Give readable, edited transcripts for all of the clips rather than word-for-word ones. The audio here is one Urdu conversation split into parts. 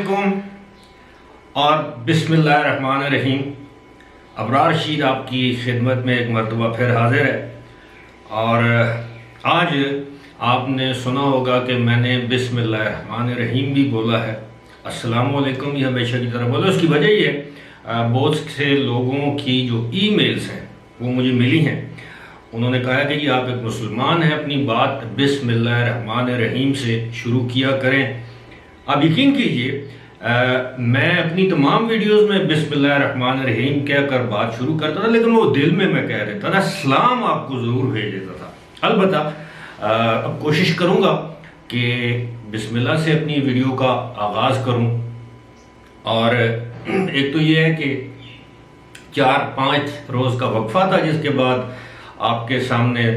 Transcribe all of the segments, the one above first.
علیکم اور بسم اللہ الرحمن الرحیم۔ ابرار رشید آپ کی خدمت میں ایک مرتبہ پھر حاضر ہے، اور آج آپ نے سنا ہوگا کہ میں نے بسم اللہ الرحمن الرحیم بھی بولا ہے، السلام علیکم بھی ہمیشہ کی طرح بولا۔ اس کی وجہ یہ ہے بہت سے لوگوں کی جو ای میلز ہیں وہ مجھے ملی ہیں، انہوں نے کہا کہ آپ ایک مسلمان ہیں، اپنی بات بسم اللہ الرحمن الرحیم سے شروع کیا کریں۔ آپ یقین کیجئے میں اپنی تمام ویڈیوز میں بسم اللہ الرحمن الرحیم کہہ کر بات شروع کرتا تھا، لیکن وہ دل میں کہہ دیتا تھا، سلام آپ کو ضرور بھیج دیتا تھا۔ البتہ اب کوشش کروں گا کہ بسم اللہ سے اپنی ویڈیو کا آغاز کروں، اور ایک تو یہ ہے کہ 4-5 روز کا وقفہ تھا، جس کے بعد آپ کے سامنے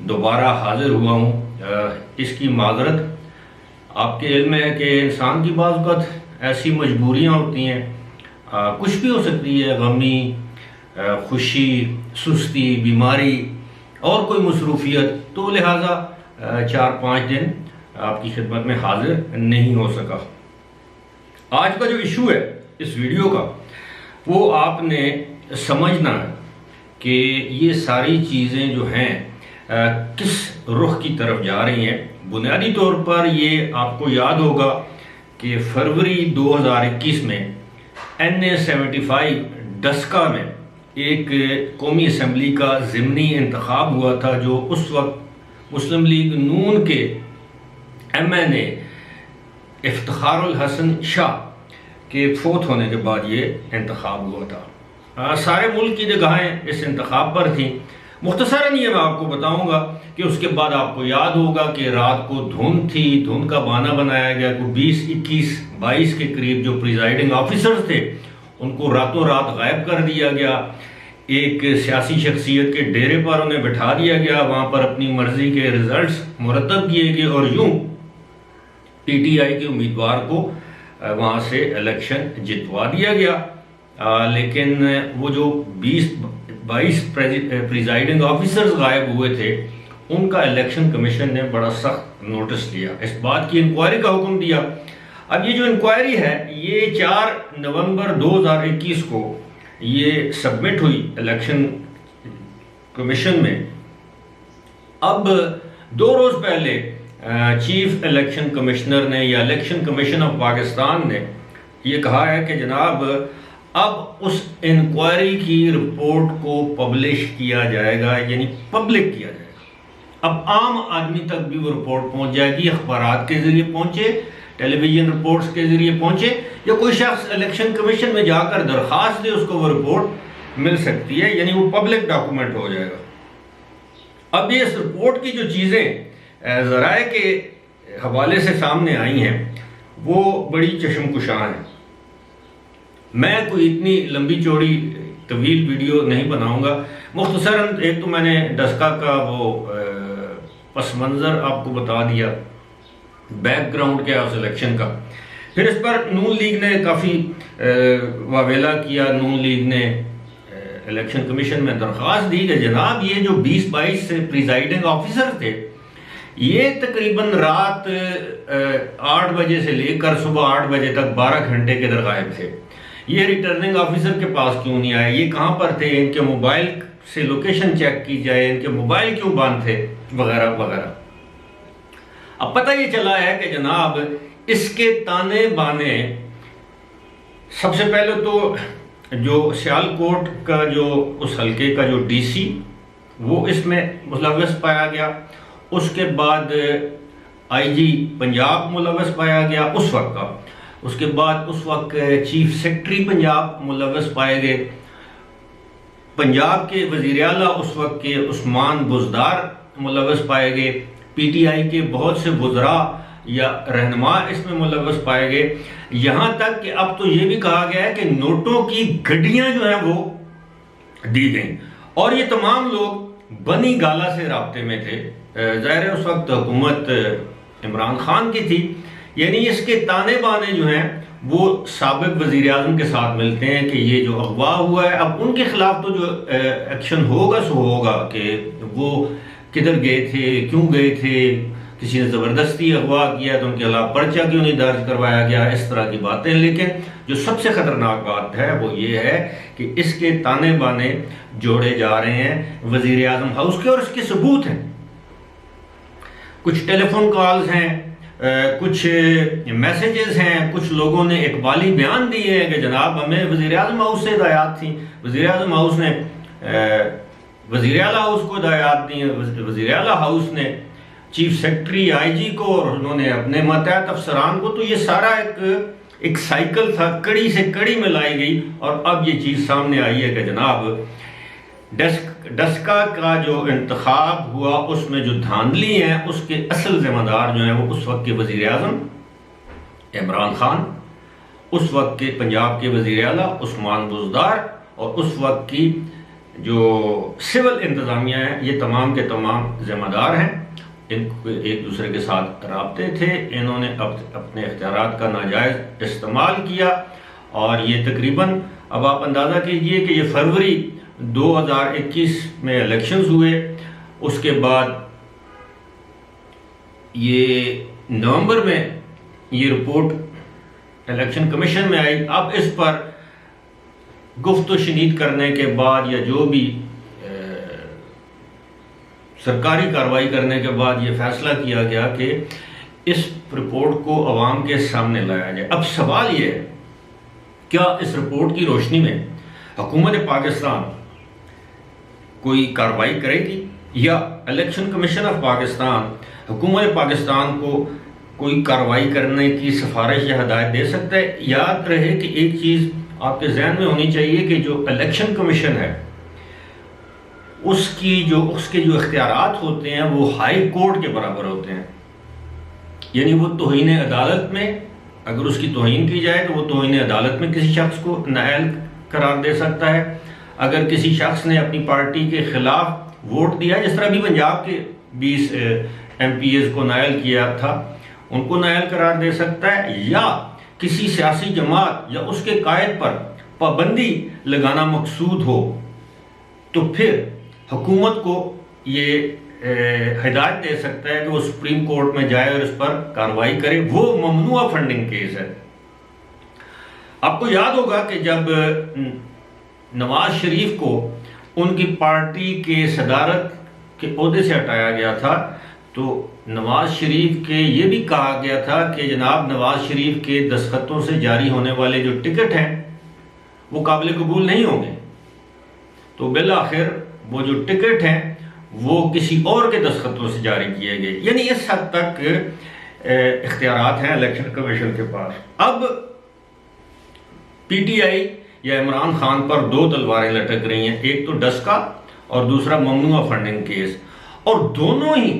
دوبارہ حاضر ہوا ہوں۔ اس کی معذرت، آپ کے علم ہے کہ انسان کی بعض اوقات ایسی مجبوریاں ہوتی ہیں، کچھ بھی ہو سکتی ہے، غمی، خوشی، سستی، بیماری اور کوئی مصروفیت، تو لہٰذا 4-5 دن آپ کی خدمت میں حاضر نہیں ہو سکا۔ آج کا جو ایشو ہے اس ویڈیو کا، وہ آپ نے سمجھنا ہے کہ یہ ساری چیزیں جو ہیں کس رخ کی طرف جا رہی ہیں۔ بنیادی طور پر یہ آپ کو یاد ہوگا کہ فروری 2021 میں NA-75 ڈسکا میں ایک قومی اسمبلی کا ضمنی انتخاب ہوا تھا، جو اس وقت مسلم لیگ نون کے MNA افتخار الحسن شاہ کے فوت ہونے کے بعد یہ انتخاب ہوا تھا۔ سارے ملک کی نگاہیں اس انتخاب پر تھیں۔ مختصراً یہ میں آپ کو بتاؤں گا کہ اس کے بعد آپ کو یاد ہوگا کہ رات کو دھند تھی، دھند کا بہانہ بنایا گیا، کوئی 20, 21, 22 کے قریب جو پریزائڈنگ آفیسرز تھے ان کو راتوں رات غائب کر دیا گیا، ایک سیاسی شخصیت کے ڈیرے پر انہیں بٹھا دیا گیا، وہاں پر اپنی مرضی کے ریزلٹس مرتب کیے گئے، اور یوں PTI کے امیدوار کو وہاں سے الیکشن جتوا دیا گیا۔ لیکن وہ جو 20-22 پریزائڈنگ آفیسرز غائب ہوئے تھے، ان کا الیکشن کمیشن نے بڑا سخت نوٹس لیا، اس بات کی انکوائری کا حکم دیا۔ اب یہ جو انکوائری ہے یہ 4 نومبر 2021 کو یہ سبمٹ ہوئی الیکشن کمیشن میں۔ اب 2 روز پہلے چیف الیکشن کمشنر نے یا الیکشن کمیشن آف پاکستان نے یہ کہا ہے کہ جناب اب اس انکوائری کی رپورٹ کو پبلش کیا جائے گا، یعنی پبلک کیا جائے گا۔ اب عام آدمی تک بھی وہ رپورٹ پہنچ جائے گی، اخبارات کے ذریعے پہنچے، ٹیلی ویژن رپورٹس کے ذریعے پہنچے، یا کوئی شخص الیکشن کمیشن میں جا کر درخواست دے، اس کو وہ رپورٹ مل سکتی ہے، یعنی وہ پبلک ڈاکومنٹ ہو جائے گا۔ اب یہ اس رپورٹ کی جو چیزیں ذرائع کے حوالے سے سامنے آئی ہیں وہ بڑی چشم کشاں ہیں۔ میں کوئی اتنی لمبی چوڑی طویل ویڈیو نہیں بناؤں گا، مختصراً ایک تو میں نے ڈسکا کا وہ پس منظر آپ کو بتا دیا، بیک گراؤنڈ کیا اس الیکشن کا، پھر اس پر نون لیگ نے کافی واویلا کیا۔ نون لیگ نے الیکشن کمیشن میں درخواست دی کہ جناب یہ جو 20-22 سے پریزائڈنگ آفیسر تھے، یہ تقریباً رات 8 بجے سے لے کر صبح 8 بجے تک 12 گھنٹے کے در غائب تھے، یہ ریٹرننگ آفیسر کے پاس کیوں نہیں آئے، یہ کہاں پر تھے، ان کے موبائل سے لوکیشن چیک کی جائے، ان کے موبائل کیوں بند تھے، وغیرہ وغیرہ۔ اب پتہ یہ چلا ہے کہ جناب اس کے تانے بانے، سب سے پہلے تو جو سیالکوٹ کا جو اس حلقے کا جو DC وہ اس میں ملوث پایا گیا، اس کے بعد IG پنجاب ملوث پایا گیا اس وقت کا، اس کے بعد اس وقت چیف سیکرٹری پنجاب ملوث پائے گئے، پنجاب کے وزیر اعلیٰ اس وقت کے عثمان بزدار ملوث پائے گئے، PTI کے بہت سے وزراء یا رہنما اس میں ملوث پائے گئے، یہاں تک کہ اب تو یہ بھی کہا گیا ہے کہ نوٹوں کی گڈیاں جو ہیں وہ دی گئیں، اور یہ تمام لوگ بنی گالا سے رابطے میں تھے۔ ظاہر ہے اس وقت حکومت عمران خان کی تھی، یعنی اس کے تانے بانے جو ہیں وہ سابق وزیر اعظم کے ساتھ ملتے ہیں کہ یہ جو اغوا ہوا ہے، اب ان کے خلاف تو جو ایکشن ہوگا سو ہوگا، کہ وہ کدھر گئے تھے، کیوں گئے تھے، کسی نے زبردستی اغوا کیا تو ان کے خلاف پرچہ کیوں نہیں درج کروایا گیا، اس طرح کی باتیں. لیکن جو سب سے خطرناک بات ہے وہ یہ ہے کہ اس کے تانے بانے جوڑے جا رہے ہیں وزیر اعظم ہاؤس کے، اور اس کے ثبوت ہیں. کچھ ٹیلی فون کالز ہیں، کچھ میسیجز ہیں، کچھ لوگوں نے اقبالی بیان دیے ہیں کہ جناب ہمیں وزیر اعظم ہاؤس سے ہدایات تھیں، وزیر اعظم ہاؤس نے وزیر اعلیٰ ہاؤس کو ہدایات دی ہیں، وزیر اعلیٰ ہاؤس نے چیف سیکرٹری آئی جی کو، اور انہوں نے اپنے ماتحت افسران کو. تو یہ سارا ایک سائیکل تھا، کڑی سے کڑی میں لائی گئی، اور اب یہ چیز سامنے آئی ہے کہ جناب ڈسکا کا جو انتخاب ہوا اس میں جو دھاندلی ہیں اس کے اصل ذمہ دار جو ہیں وہ اس وقت کے وزیر اعظم عمران خان، اس وقت کے پنجاب کے وزیر اعلیٰ عثمان بزدار، اور اس وقت کی جو سول انتظامیہ ہیں، یہ تمام کے تمام ذمہ دار ہیں. ان کو ایک دوسرے کے ساتھ رابطے تھے، انہوں نے اپنے اختیارات کا ناجائز استعمال کیا، اور یہ تقریباً اب آپ اندازہ کیجئے کہ یہ فروری 2021 میں الیکشنز ہوئے، اس کے بعد یہ نومبر میں یہ رپورٹ الیکشن کمیشن میں آئی. اب اس پر گفت و شنید کرنے کے بعد یا جو بھی سرکاری کارروائی کرنے کے بعد یہ فیصلہ کیا گیا کہ اس رپورٹ کو عوام کے سامنے لایا جائے. اب سوال یہ ہے کیا اس رپورٹ کی روشنی میں حکومت پاکستان کوئی کارروائی کرے گی، یا الیکشن کمیشن آف پاکستان حکومت پاکستان کو کوئی کارروائی کرنے کی سفارش یا ہدایت دے سکتا ہے. یاد رہے کہ ایک چیز آپ کے ذہن میں ہونی چاہیے کہ جو الیکشن کمیشن ہے اس کے جو اختیارات ہوتے ہیں وہ ہائی کورٹ کے برابر ہوتے ہیں. یعنی وہ توہین عدالت میں اگر اس کی توہین کی جائے تو وہ توہین عدالت میں کسی شخص کو نااہل قرار دے سکتا ہے. اگر کسی شخص نے اپنی پارٹی کے خلاف ووٹ دیا، جس طرح بھی پنجاب کے 20 ایم پی ایز کو نااہل کیا تھا، ان کو نااہل قرار دے سکتا ہے، یا کسی سیاسی جماعت یا اس کے قائد پر پابندی لگانا مقصود ہو تو پھر حکومت کو یہ ہدایت دے سکتا ہے کہ وہ سپریم کورٹ میں جائے اور اس پر کارروائی کرے. وہ ممنوعہ فنڈنگ کیس ہے. آپ کو یاد ہوگا کہ جب نواز شریف کو ان کی پارٹی کے صدارت کے عہدے سے ہٹایا گیا تھا تو نواز شریف کے یہ بھی کہا گیا تھا کہ جناب نواز شریف کے دستخطوں سے جاری ہونے والے جو ٹکٹ ہیں وہ قابل قبول نہیں ہوں گے. تو بالآخر وہ جو ٹکٹ ہیں وہ کسی اور کے دستخطوں سے جاری کیے گئے. یعنی اس حد تک اختیارات ہیں الیکشن کمیشن کے پاس. اب پی ٹی آئی یا عمران خان پر دو تلواریں لٹک رہی ہیں، ایک تو ڈسکا اور دوسرا ممنوعہ فنڈنگ کیس، اور دونوں ہی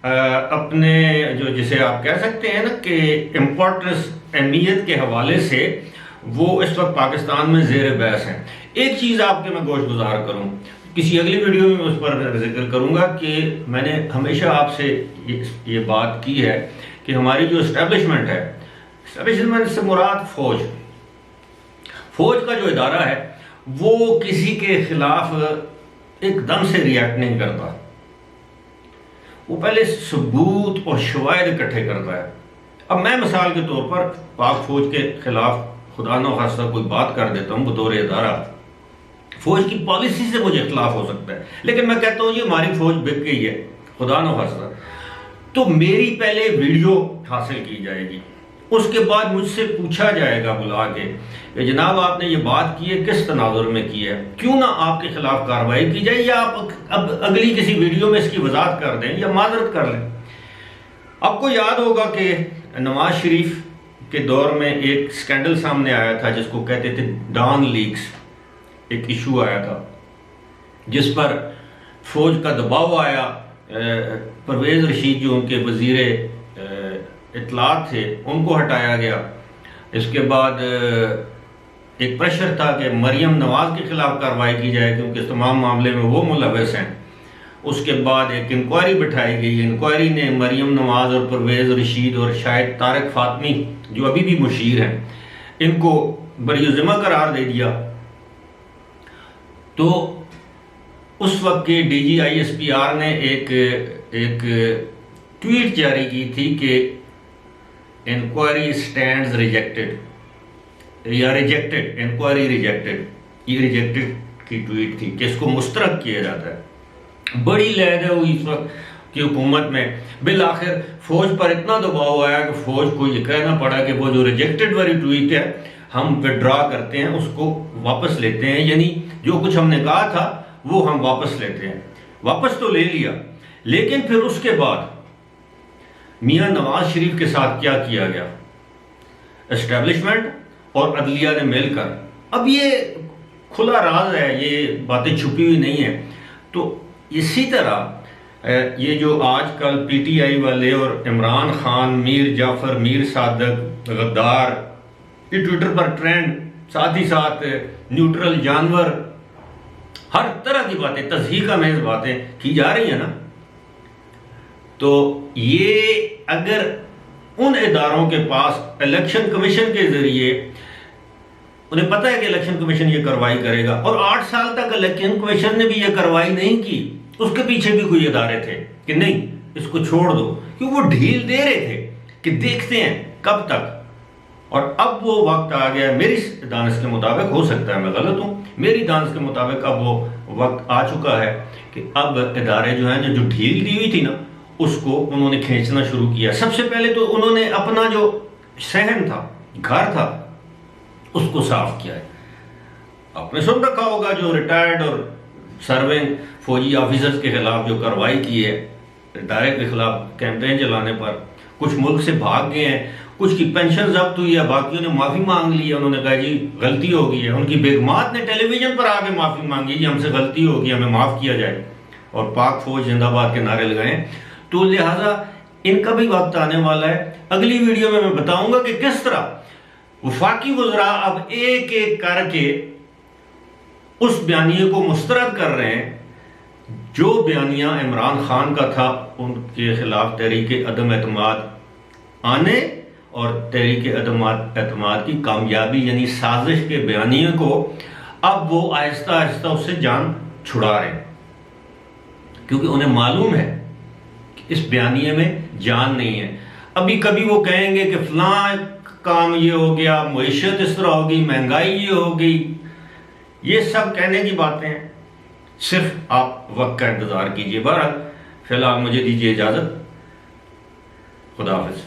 اپنے جو جسے آپ کہہ سکتے ہیں نا کہ امپورٹنس اہمیت کے حوالے سے وہ اس وقت پاکستان میں زیر بحث ہیں. ایک چیز آپ کے میں گوش گزار کروں، کسی اگلی ویڈیو میں اس پر ذکر کروں گا کہ میں نے ہمیشہ آپ سے یہ بات کی ہے کہ ہماری جو اسٹیبلشمنٹ ہے، اسٹیبلشمنٹ سے مراد فوج کا جو ادارہ ہے وہ کسی کے خلاف ایک دم سے ریئیکٹ نہیں کرتا، وہ پہلے ثبوت اور شواہد اکٹھے کرتا ہے. اب میں مثال کے طور پر پاک فوج کے خلاف خدا نخواستہ کوئی بات کر دیتا ہوں بطور ادارہ، فوج کی پالیسی سے مجھے اختلاف ہو سکتا ہے، لیکن میں کہتا ہوں یہ ہماری فوج بک گئی ہے خدا نخواستہ، تو میری پہلے ویڈیو حاصل کی جائے گی، اس کے بعد مجھ سے پوچھا جائے گا بلا کے کہ جناب آپ نے یہ بات کی ہے کس تناظر میں کی ہے، کیوں نہ آپ کے خلاف کارروائی کی جائے، یا آپ اب اگلی کسی ویڈیو میں اس کی وضاحت کر دیں یا معذرت کر لیں. آپ کو یاد ہوگا کہ نواز شریف کے دور میں ایک سکینڈل سامنے آیا تھا جس کو کہتے تھے ڈان لیکس. ایک ایشو آیا تھا جس پر فوج کا دباؤ آیا، پرویز رشید جو ان کے وزیر اطلاعات تھے ان کو ہٹایا گیا. اس کے بعد ایک پریشر تھا کہ مریم نواز کے خلاف کارروائی کی جائے کیونکہ اس تمام معاملے میں وہ ملوث ہیں. اس کے بعد ایک انکوائری بٹھائی گئی، انکوائری نے مریم نواز اور پرویز رشید اور شاید طارق فاطمی جو ابھی بھی مشیر ہیں ان کو بری ذمہ قرار دے دیا. تو اس وقت کے D G I S P R نے ایک ٹویٹ جاری کی تھی کہ انکوائری سٹینڈز ریجیکٹڈ یا ریجیکٹڈ، انکوائری ریجیکٹڈ، یہ ریجیکٹڈ کی ٹویٹ تھی کہ اس کو مسترد کیا جاتا ہے۔ بڑی لہجہ ہوئی اس وقت کی حکومت میں، بالآخر فوج پر اتنا دباؤ آیا کہ فوج کو یہ کہنا پڑا کہ وہ جو ریجیکٹڈ والی ٹویٹ ہے ہم وڈرا کرتے ہیں، اس کو واپس لیتے ہیں، یعنی جو کچھ ہم نے کہا تھا وہ ہم واپس لیتے ہیں۔ واپس تو لے لیا، لیکن پھر اس کے بعد میاں نواز شریف کے ساتھ کیا کیا گیا؟ اسٹیبلشمنٹ اور عدلیہ نے مل کر، اب یہ کھلا راز ہے، یہ باتیں چھپی ہوئی نہیں ہیں، تو اسی طرح یہ جو آج کل پی ٹی آئی والے اور عمران خان، میر جعفر، میر صادق، غدار، یہ ٹویٹر پر ٹرینڈ، ساتھ ہی ساتھ نیوٹرل جانور، ہر طرح کی باتیں، تضحیک آمیز باتیں کی جا رہی ہیں نا، تو یہ اگر ان اداروں کے پاس الیکشن کمیشن کے ذریعے انہیں پتہ ہے کہ الیکشن کمیشن یہ کارروائی کرے گا، اور 8 سال تک الیکشن کمیشن نے بھی یہ کارروائی نہیں کی، اس کے پیچھے بھی کوئی ادارے تھے کہ نہیں اس کو چھوڑ دو، کیونکہ وہ ڈھیل دے رہے تھے کہ دیکھتے ہیں کب تک، اور اب وہ وقت آ گیا، میری دانش کے مطابق، ہو سکتا ہے میں غلط ہوں، میری دانش کے مطابق اب وہ وقت آ چکا ہے کہ اب ادارے جو ہیں جو ڈھیل دی ہوئی تھی نا اس کو انہوں نے کھینچنا شروع کیا۔ سب سے پہلے تو انہوں نے اپنا جو صحن تھا، گھر تھا، اس کو صاف کیا ہے۔ آپ نے سن رکھا ہوگا جو ریٹائرڈ اور سرونگ فوجی آفیسرز کے خلاف جو کارروائی کی ہے، ادارے کے خلاف کیمپین چلانے پر، کچھ ملک سے بھاگ گئے ہیں، کچھ کی پینشن ضبط ہوئی ہے، باقیوں نے معافی مانگ لی ہے، انہوں نے کہا جی غلطی ہو گئی ہے، ان کی بیگمات نے ٹیلی ویژن پر آ کے معافی مانگی، جی ہم سے غلطی ہو گئی، ہمیں معاف کیا جائے، اور پاک فوج زندہ باد کے نعرے لگائیں۔ تو لہٰذا ان کا بھی وقت آنے والا ہے۔ اگلی ویڈیو میں بتاؤں گا کہ کس طرح وفاقی وزراء اب ایک ایک کر کے اس بیانیے کو مسترد کر رہے ہیں جو بیانیہ عمران خان کا تھا، ان کے خلاف تحریک عدم اعتماد آنے اور تحریک عدم اعتماد کی کامیابی یعنی سازش کے بیانیے کو اب وہ آہستہ آہستہ اس سے جان چھڑا رہے ہیں، کیونکہ انہیں معلوم ہے کہ اس بیانیے میں جان نہیں ہے۔ ابھی کبھی وہ کہیں گے کہ فلاں کام یہ ہو گیا، معیشت اس طرح ہوگی، مہنگائی یہ ہو گئی، یہ سب کہنے کی باتیں ہیں، صرف آپ وقت کا انتظار کیجئے۔ بہرحال فی الحال مجھے دیجیے اجازت، خدا حافظ۔